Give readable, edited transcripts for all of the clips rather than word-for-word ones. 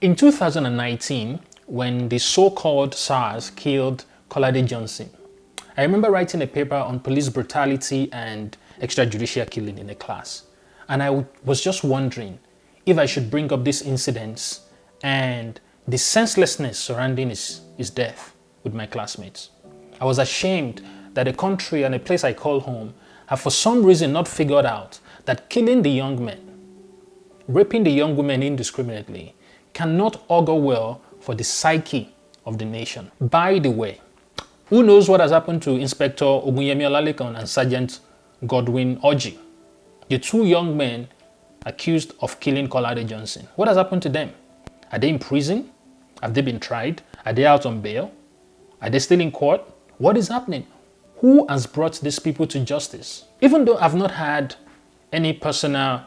In 2019, when the so-called SARS killed Kolade Johnson, I remember writing a paper on police brutality and extrajudicial killing in a class. And I was just wondering if I should bring up these incidents and the senselessness surrounding his death with my classmates. I was ashamed that a country and a place I call home have for some reason not figured out that killing the young men, raping the young women indiscriminately, cannot augur well for the psyche of the nation. By the way, who knows what has happened to Inspector Ogunyemi Olalekan and Sergeant Godwin Oji, the two young men accused of killing Kolade Johnson? What has happened to them? Are they in prison? Have they been tried? Are they out on bail? Are they still in court? What is happening? Who has brought these people to justice? Even though I've not had any personal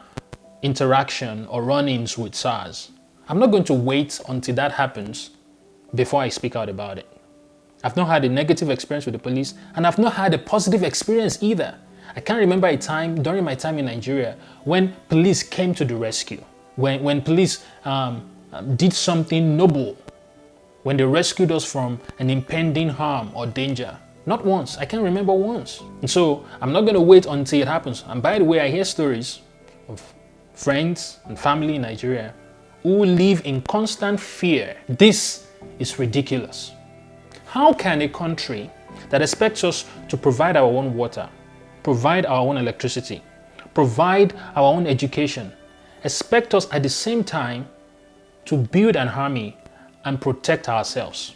interaction or run-ins with SARS, I'm not going to wait until that happens before I speak out about it. I've not had a negative experience with the police, and I've not had a positive experience either. I can't remember a time during my time in Nigeria when police came to the rescue, when police did something noble, when they rescued us from an impending harm or danger. Not once. I can't remember once. And so I'm not going to wait until it happens. And by the way, I hear stories of friends and family in Nigeria who live in constant fear. This is ridiculous. How can a country that expects us to provide our own water, provide our own electricity, provide our own education, expect us at the same time to build an army and protect ourselves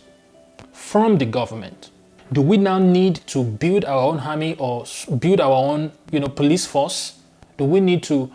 from the government? Do we now need to build our own army or build our own, police force? Do we need to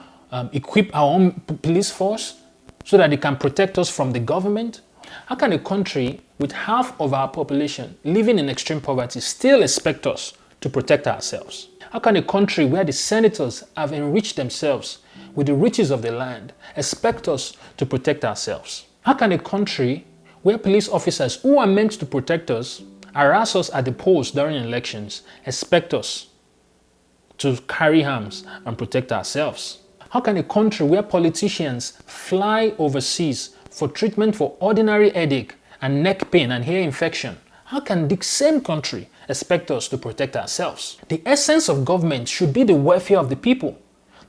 equip our own police force so that it can protect us from the government? How can a country with half of our population living in extreme poverty still expect us to protect ourselves? How can a country where the senators have enriched themselves with the riches of the land expect us to protect ourselves? How can a country where police officers who are meant to protect us harass us at the polls during elections expect us to carry arms and protect ourselves? How can a country where politicians fly overseas for treatment for ordinary headache and neck pain and ear infection, how can the same country expect us to protect ourselves? The essence of government should be the welfare of the people.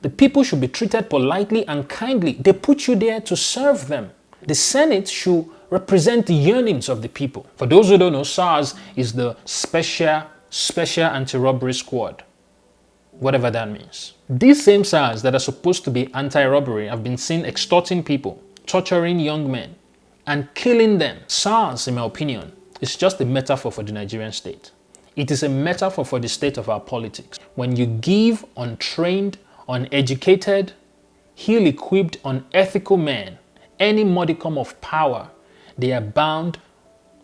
The people should be treated politely and kindly. They put you there to serve them. The Senate should represent the yearnings of the people. For those who don't know, SARS is the Special Anti-Robbery Squad, whatever that means. These same SARS that are supposed to be anti-robbery have been seen extorting people, torturing young men, and killing them. SARS, in my opinion, is just a metaphor for the Nigerian state. It is a metaphor for the state of our politics. When you give untrained, uneducated, ill-equipped, unethical men any modicum of power, they are bound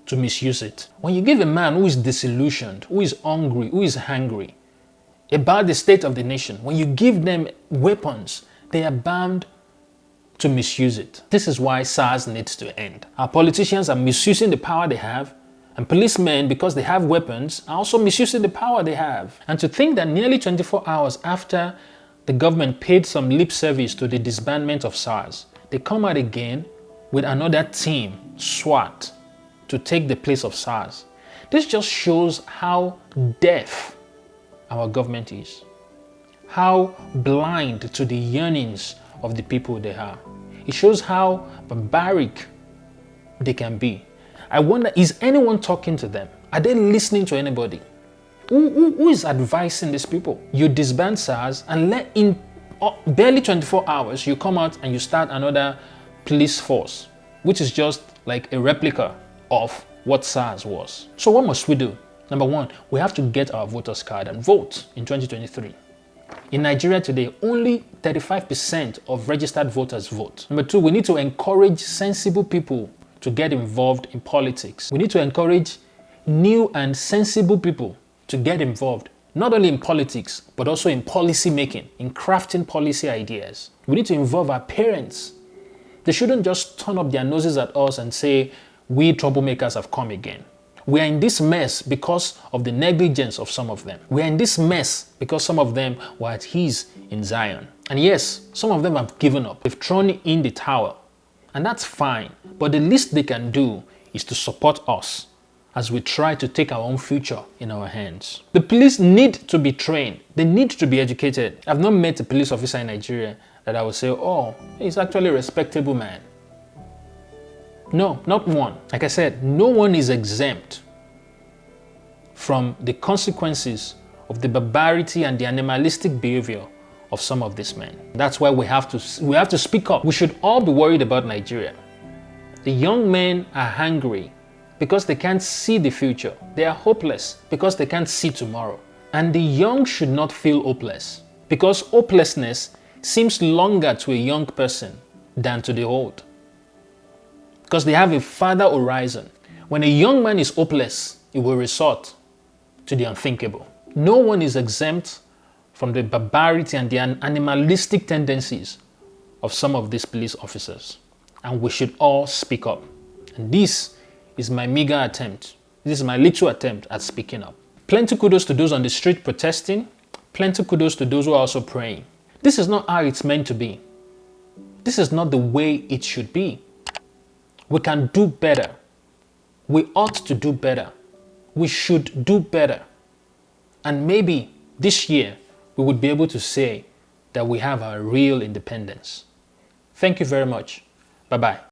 to misuse it. When you give a man who is disillusioned, who is hungry, who is angry about the state of the nation, when you give them weapons, they are bound to misuse it. This is why SARS needs to end. Our politicians are misusing the power they have, and policemen, because they have weapons, are also misusing the power they have. And to think that nearly 24 hours after the government paid some lip service to the disbandment of SARS, they come out again with another team, SWAT, to take the place of SARS. This just shows how deaf our government is, how blind to the yearnings of the people they are. It shows how barbaric they can be. I wonder, is anyone talking to them? Are they listening to anybody? Who is advising these people? You disband SARS and in barely 24 hours, you come out and you start another police force, which is just like a replica of what SARS was. So what must we do? Number one, we have to get our voters card and vote in 2023. In Nigeria today, only 35% of registered voters vote. Number two, we need to encourage sensible people to get involved in politics. We need to encourage new and sensible people to get involved, not only in politics, but also in policy making, in crafting policy ideas. We need to involve our parents. They shouldn't just turn up their noses at us and say, we troublemakers have come again. We are in this mess because of the negligence of some of them. We are in this mess because some of them were at ease in Zion. And yes, some of them have given up. They've thrown in the towel And that's fine. But the least they can do is to support us as we try to take our own future in our hands. The police need to be trained. They need to be educated. I've not met a police officer in Nigeria that I would say, oh, he's actually a respectable man. No, not one. Like I said, no one is exempt from the consequences of the barbarity and the animalistic behavior of some of these men. That's why we have to speak up. We should all be worried about Nigeria. The young men are hungry because they can't see the future. They are hopeless because they can't see tomorrow. And the young should not feel hopeless, because hopelessness seems longer to a young person than to the old, because they have a farther horizon. When a young man is hopeless, he will resort to the unthinkable. No one is exempt from the barbarity and the animalistic tendencies of some of these police officers. And we should all speak up. And this is my meager attempt. This is my little attempt at speaking up. Plenty kudos to those on the street protesting. Plenty kudos to those who are also praying. This is not how it's meant to be. This is not the way it should be. We can do better. We ought to do better. We should do better. And maybe this year we would be able to say that we have our real independence. Thank you very much. Bye-bye.